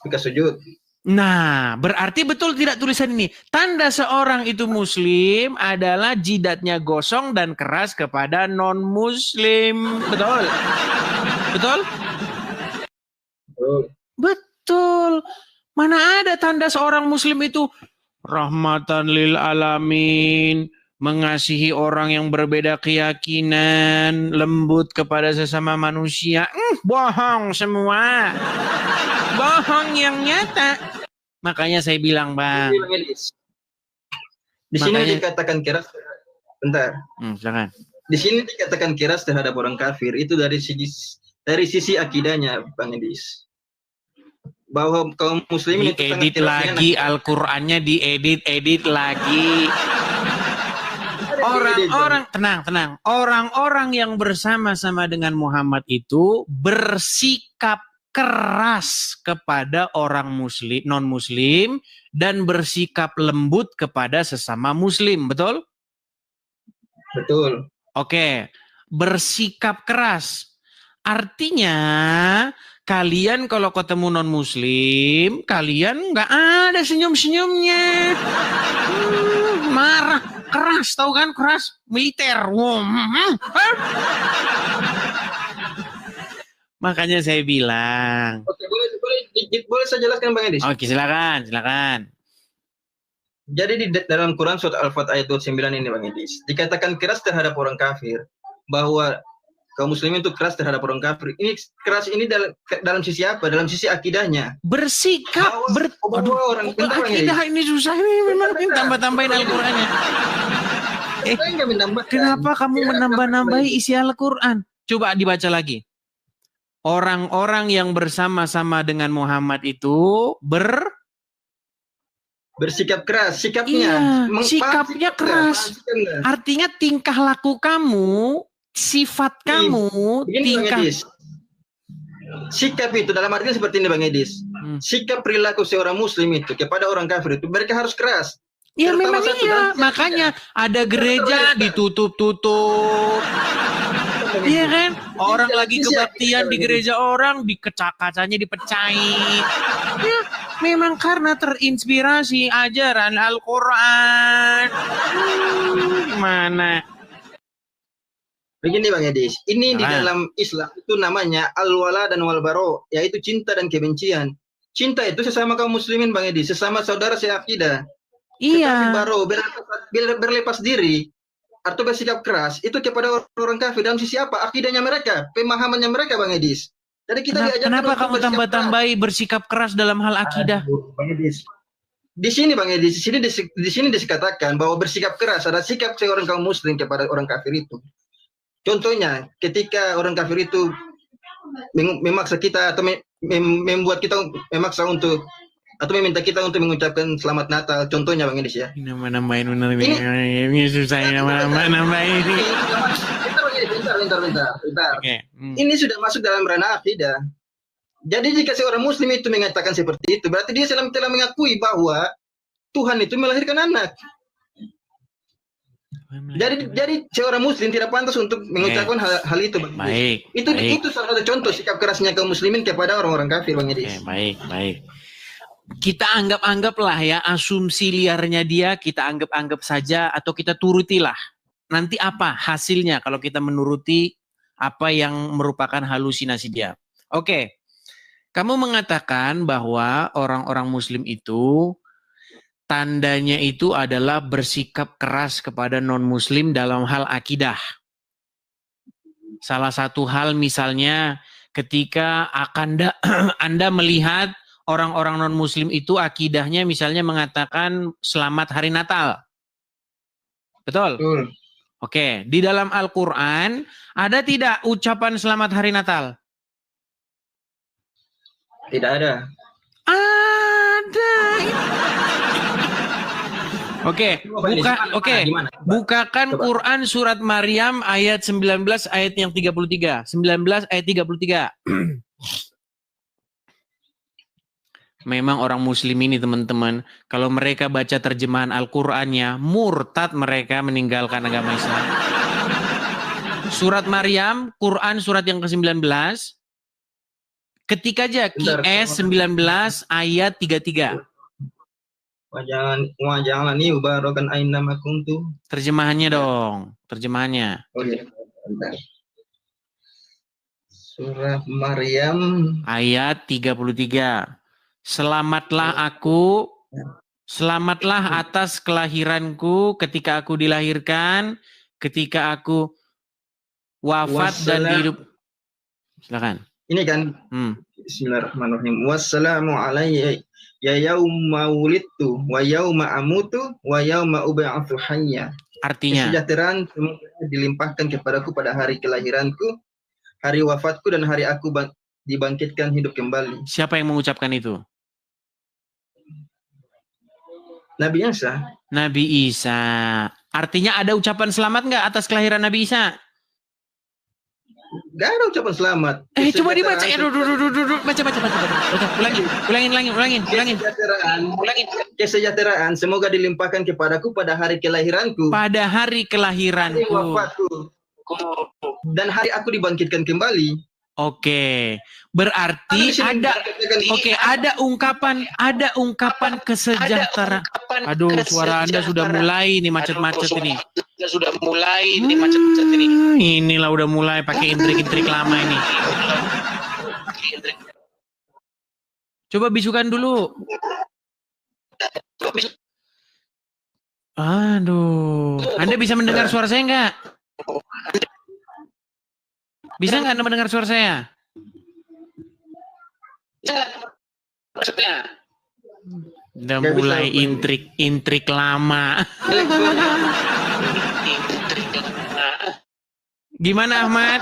Suka sujud. Nah, berarti betul tidak tulisan ini? Tanda seorang itu muslim adalah jidatnya gosong dan keras kepada non-muslim. Betul? Betul? Betul. Mana ada tanda seorang muslim itu rahmatan lil alamin, mengasihi orang yang berbeda keyakinan, lembut kepada sesama manusia. Bohong semua. Bohong yang nyata. Makanya saya bilang, Bang. Di sini dikatakan keras. Bentar. Silakan. Di sini dikatakan keras terhadap orang kafir itu dari sisi akidahnya, Bang Edis. Bahwa kaum muslimin itu diedit lagi Al-Qur'annya, diedit lagi. Orang-orang tenang. Orang-orang yang bersama-sama dengan Muhammad itu bersikap keras kepada orang muslim, non-muslim, dan bersikap lembut kepada sesama muslim, betul? Betul. Oke, bersikap keras. Artinya kalian kalau ketemu non-muslim, kalian nggak ada senyum-senyumnya. Marah, keras, tahu kan? Keras, militer. Makanya saya bilang. Oke, boleh saya jelaskan, Bang Edis? Oke, silakan. Jadi di dalam Quran surat Al-Fat ayat 29 ini, Bang Edis, dikatakan keras terhadap orang kafir, bahwa kaum muslimin itu keras terhadap orang kafir. Ini keras ini dalam sisi apa? Dalam sisi akidahnya. Bersikap. Akidah ini susah ini memang tambah-tambahin Al-Qur'annya. Kenapa kamu menambah-nambahi isi Al-Qur'an? Coba dibaca lagi. Orang-orang yang bersama-sama dengan Muhammad itu bersikap keras, sikapnya. Iya, sikapnya keras. Artinya tingkah laku kamu, sifat kamu, tingkah. Sikap itu dalam artinya seperti ini, Bang Edis. Sikap perilaku seorang muslim itu kepada orang kafir itu mereka harus keras. Ya memang iya, makanya ada gereja ditutup-tutup. Iya kan? Orang lagi kebaktian di gereja orang, kacanya dipecahin. Ya, memang karena terinspirasi ajaran Al-Quran. Gimana? Begini, Bang Edis, ini di dalam Islam itu namanya al-wala dan wal-baro, yaitu cinta dan kebencian. Cinta itu sesama kaum muslimin, Bang Edis, sesama saudara seakidah. Iya. Tetapi baro, berlepas diri atau bersikap keras itu kepada orang kafir dalam sisi apa? Akidahnya mereka, pemahamannya mereka, Bang Edis. Jadi kita kenapa kamu tambah-tambahi bersikap keras dalam hal akidah? Bang Edis. Di sini, Bang Edis, di sini dikatakan bahwa bersikap keras ada sikap seorang kaum muslim kepada orang kafir itu. Contohnya, ketika orang kafir itu memaksa kita atau membuat kita memaksa untuk atau meminta kita untuk mengucapkan selamat Natal, contohnya, Bang Edis ya. Nambahin benar ini susah nambahin. Bentar. Okay. Ini sudah masuk dalam ranah akidah. Jadi jika seorang muslim itu mengatakan seperti itu, berarti dia telah mengakui bahwa Tuhan itu melahirkan anak. Jadi seorang muslim tidak pantas untuk mengucapkan hal itu, Bang. Baik. Itu salah satu contoh sikap kerasnya kaum muslimin kepada orang-orang kafir, Bang Edis. Baik. Kita anggaplah ya, asumsi liarnya dia kita anggap saja atau kita turutilah. Nanti apa hasilnya kalau kita menuruti apa yang merupakan halusinasi dia. Oke. Kamu mengatakan bahwa orang-orang muslim itu tandanya itu adalah bersikap keras kepada non-muslim dalam hal akidah. Salah satu hal misalnya ketika Anda melihat orang-orang non-muslim itu akidahnya misalnya mengatakan selamat hari Natal. Betul? Oke, di dalam Al-Quran ada tidak ucapan selamat hari Natal? Tidak ada. Ada. Bukakan Quran surat Maryam ayat 19 ayat yang 33. 19 ayat 33. Memang orang muslim ini teman-teman, kalau mereka baca terjemahan Al-Qur'annya, murtad mereka meninggalkan agama Islam. Surat Maryam, Quran surat yang ke-19, Ketik aja Bentar. QS 19 ayat 33. Wajalani ubarakan aina ma kuntu. Terjemahannya dong, terjemahannya. Oh iya, bentar. Surah Maryam Ayat 33. Selamatlah atas kelahiranku ketika aku dilahirkan, ketika aku wafat dan hidup. Silakan. Ini kan Bismillahirrahmanirrahim. Wassalamu alayya ya yauma wulidtu wa yauma amutu wa yauma ub'atsu hayya. Artinya, kesejahteraan semoga dilimpahkan kepadaku pada hari kelahiranku, hari wafatku, dan hari aku dibangkitkan hidup kembali. Siapa yang mengucapkan itu? Nabi Isa. Nabi Isa. Artinya ada ucapan selamat nggak atas kelahiran Nabi Isa? Gak ada ucapan selamat. Coba dibaca. Ulangin. Kesejahteraan semoga dilimpahkan kepadaku pada hari kelahiranku. Pada hari kelahiranku. Hari wafatku. Dan hari aku dibangkitkan kembali. Oke, berarti ada ungkapan kesejahteraan. Aduh, suara Anda sudah mulai nih macet-macet ini. Inilah udah mulai pakai intrik-intrik lama ini. Coba bisukan dulu. Aduh, Anda bisa mendengar suara saya enggak? Bisa nggak Anda mendengar suara saya? Udah mulai intrik lama. Gimana Ahmad?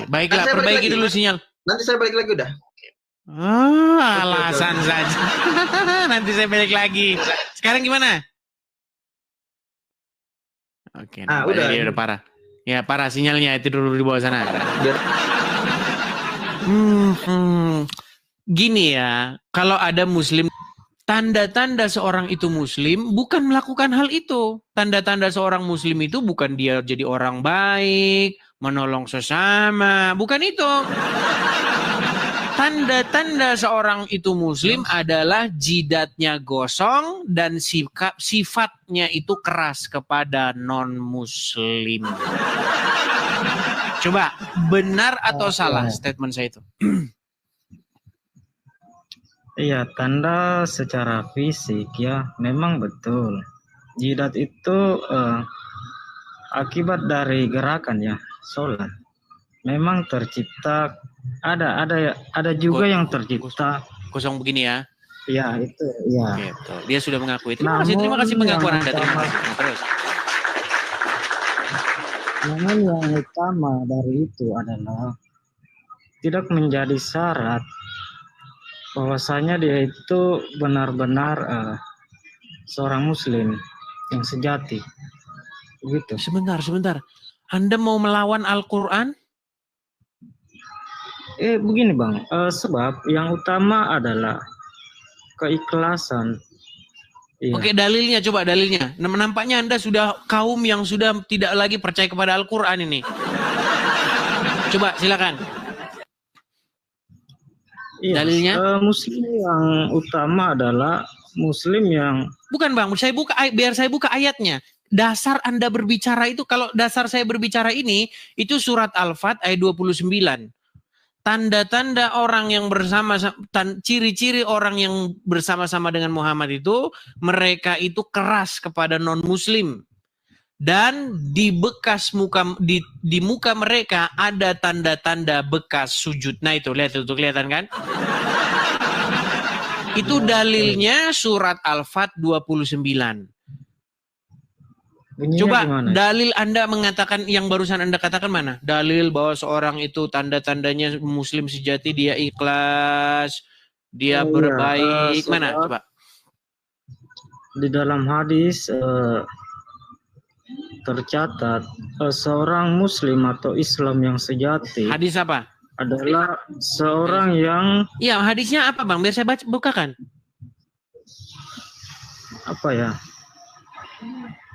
Baiklah, perbaiki dulu sinyal. Nanti saya balik lagi udah. Alasan saja. Nanti saya balik lagi. Sekarang gimana? Oke, udah parah. Ya parah sinyalnya, itu dulu di bawah sana. Gini ya, kalau ada muslim, tanda-tanda seorang itu muslim bukan melakukan hal itu. Tanda-tanda seorang muslim itu bukan dia jadi orang baik, menolong sesama, bukan itu. Tanda-tanda seorang itu muslim adalah jidatnya gosong dan sifatnya itu keras kepada non-muslim. Coba, benar atau salah statement saya itu? Iya, tanda secara fisik ya memang betul. Jidat itu akibat dari gerakan ya, sholat. Memang tercipta ada juga yang tercipta kosong begini ya. Iya, itu ya. Gitu. Dia sudah mengakui. Terima kasih pengakuan Anda. Terima kasih. Terus. Namun yang utama dari itu adalah tidak menjadi syarat bahwasanya dia itu benar-benar seorang muslim yang sejati. Begitu. Sebentar. Anda mau melawan Al-Quran? Begini Bang, sebab yang utama adalah keikhlasan. Iya. Oke, coba dalilnya. Nampaknya Anda sudah kaum yang sudah tidak lagi percaya kepada Al-Quran ini. Coba silakan. Iya, dalilnya? Muslim yang utama adalah muslim yang... Bukan Bang, biar saya buka ayatnya. Dasar Anda berbicara itu, kalau dasar saya berbicara ini, itu surat Al-Fat ayat 29. Tanda-tanda orang yang ciri-ciri orang yang bersama-sama dengan Muhammad itu, mereka itu keras kepada non-muslim. Dan di muka mereka ada tanda-tanda bekas sujud. Nah itu, lihat itu, kelihatan kan? Itu dalilnya surat Al-Fat 29. Bunyinya Coba gimana? Dalil Anda mengatakan yang barusan Anda katakan mana? Dalil bahwa seorang itu tanda-tandanya muslim sejati, dia ikhlas, dia berbaik. Mana? Coba. Di dalam hadis tercatat seorang muslim atau Islam yang sejati. Hadis apa? Adalah seorang yang... Iya, hadisnya apa Bang? Biar saya bukakan. Apa ya?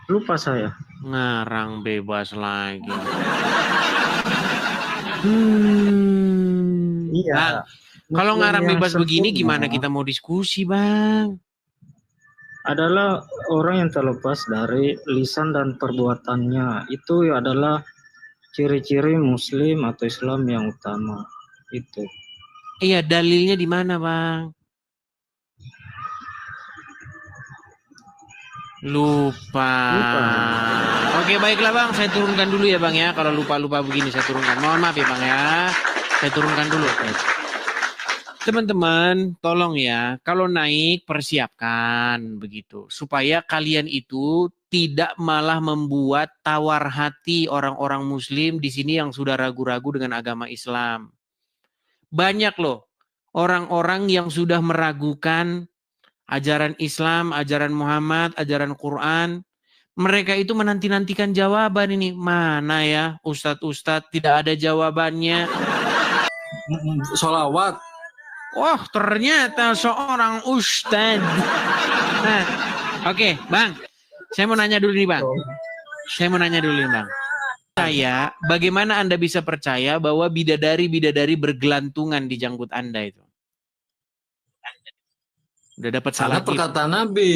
Lupa saya. Ngarang bebas lagi. Iya. Bang, kalau Muslim ngarang yang bebas begini sempurna gimana kita mau diskusi, Bang? adalah orang yang terlepas dari lisan dan perbuatannya. Itu adalah ciri-ciri Muslim atau Islam yang utama. Itu. Iya, dalilnya di mana, Bang? Lupa. Oke, baiklah Bang, saya turunkan dulu ya Bang ya. Kalau lupa-lupa begini saya turunkan. Mohon maaf ya Bang ya. Saya turunkan dulu. Teman-teman, tolong ya, kalau naik persiapkan begitu. Supaya kalian itu tidak malah membuat tawar hati orang-orang muslim di sini yang sudah ragu-ragu dengan agama Islam. Banyak loh orang-orang yang sudah meragukan ajaran Islam, ajaran Muhammad, ajaran Quran. Mereka itu menanti-nantikan jawaban ini. Mana ya Ustadz-Ustadz tidak ada jawabannya. Sholawat. Wah, ternyata seorang Ustadz. Nah, oke, Bang. Saya mau nanya dulu nih, Bang. Bang. Bagaimana Anda bisa percaya bahwa bidadari-bidadari bergelantungan di janggut Anda itu? Udah dapat salah. Karena perkataan Nabi.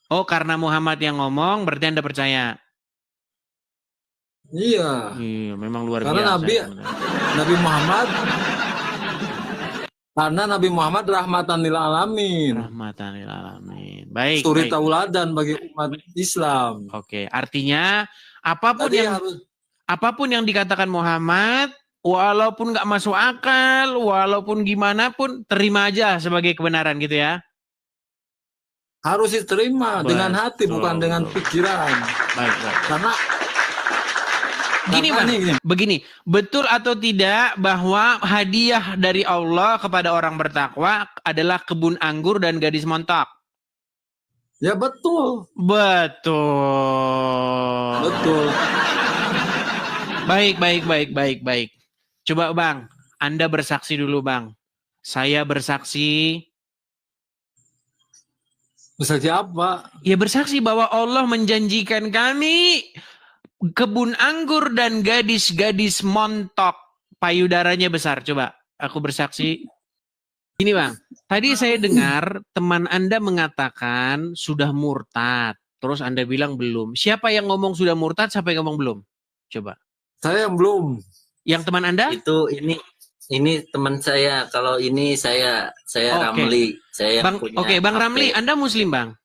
Oh, karena Muhammad yang ngomong, berarti Anda percaya? Iya. Iya, memang luar karena biasa. Karena Nabi Muhammad rahmatan lil alamin. Rahmatan lil alamin. Baik. Suri tauladan bagi umat Islam. Oke, artinya apapun yang dikatakan Muhammad, walaupun nggak masuk akal, walaupun gimana pun, terima aja sebagai kebenaran gitu ya. Harus diterima dengan hati, bukan dengan pikiran. Baik. Karena begini, betul atau tidak bahwa hadiah dari Allah kepada orang bertakwa adalah kebun anggur dan gadis montok? Ya betul. Baik. Coba Bang, Anda bersaksi dulu Bang. Saya bersaksi. Bersaksi apa? Ya bersaksi bahwa Allah menjanjikan kami kebun anggur dan gadis-gadis montok, payudaranya besar. Coba aku bersaksi. Ini Bang, tadi saya dengar teman Anda mengatakan sudah murtad. Terus Anda bilang belum. Siapa yang ngomong sudah murtad, siapa yang ngomong belum? Coba. Saya yang belum. Yang teman Anda? Itu ini teman saya. Kalau ini saya Ramli. Saya Bang, punya Bang HP. Ramli, Anda Muslim Bang?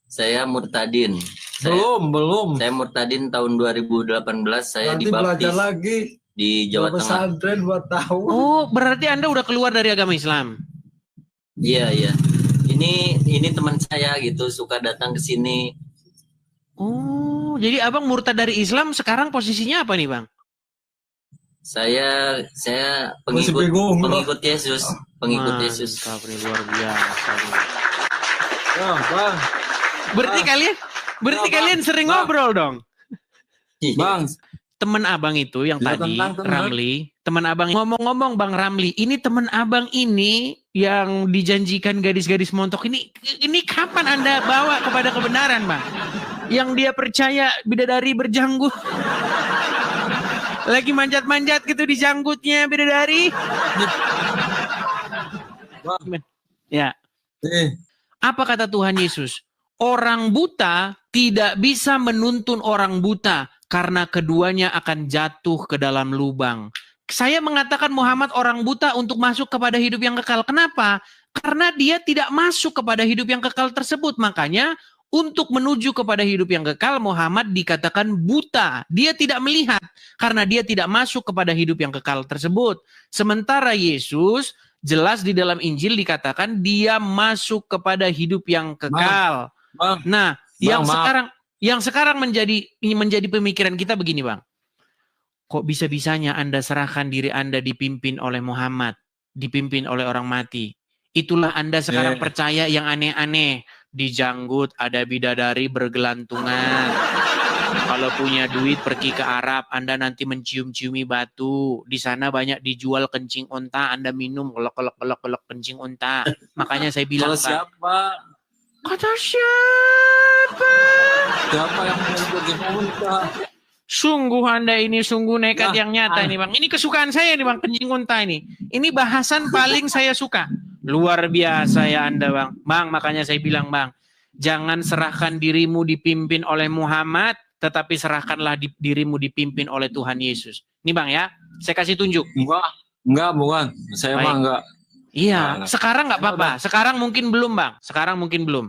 Saya murtadin. Belum. Saya murtadin tahun 2018. Saya Nanti dibaptis belajar lagi di Jawa Tengah. Pesantren 2 tahun. Oh, berarti Anda udah keluar dari agama Islam? Iya. Ini teman saya gitu, suka datang ke sini. Oh, jadi Abang murtad dari Islam, sekarang posisinya apa nih Bang? Saya pengikut Yesus. Pengikut Yesus. Mantap, luar biasa. Ya, Bang. Berarti kalian sering ngobrol dong. Bang, Teman Abang itu yang tadi, Ramli, teman Abang, ngomong-ngomong Bang Ramli, ini teman Abang ini yang dijanjikan gadis-gadis montok ini kapan Anda bawa kepada kebenaran Bang? Yang dia percaya bidadari berjanggut. Lagi manjat-manjat gitu di janggutnya bidadari. Ya. Apa kata Tuhan Yesus? Orang buta tidak bisa menuntun orang buta karena keduanya akan jatuh ke dalam lubang. Saya mengatakan Muhammad orang buta untuk masuk kepada hidup yang kekal. Kenapa? Karena dia tidak masuk kepada hidup yang kekal tersebut. Makanya untuk menuju kepada hidup yang kekal, Muhammad dikatakan buta. Dia tidak melihat karena dia tidak masuk kepada hidup yang kekal tersebut. Sementara Yesus jelas di dalam Injil dikatakan dia masuk kepada hidup yang kekal. Nah, yang sekarang menjadi pemikiran kita begini, Bang. Kok bisa-bisanya Anda serahkan diri Anda dipimpin oleh Muhammad, dipimpin oleh orang mati? Itulah Anda sekarang percaya yang aneh-aneh. Di janggut ada bidadari bergelantungan. Kalau punya duit pergi ke Arab, Anda nanti mencium-ciumi batu. Di sana banyak dijual kencing unta, Anda minum kolok kencing unta. Makanya saya bilang, siapa? Kata siapa? Siapa yang menyebut unta? Sungguh Anda ini sungguh nekat yang nyata ini Bang. Ini kesukaan saya nih Bang, kencing unta ini. Ini bahasan paling saya suka. Luar biasa ya Anda Bang. Bang, makanya saya bilang Bang, jangan serahkan dirimu dipimpin oleh Muhammad, tetapi serahkanlah dirimu dipimpin oleh Tuhan Yesus. Ini Bang ya, saya kasih tunjuk. Enggak, bukan. Saya mah enggak. Iya, sekarang nggak apa-apa. Sekarang mungkin belum Bang. Sekarang mungkin belum.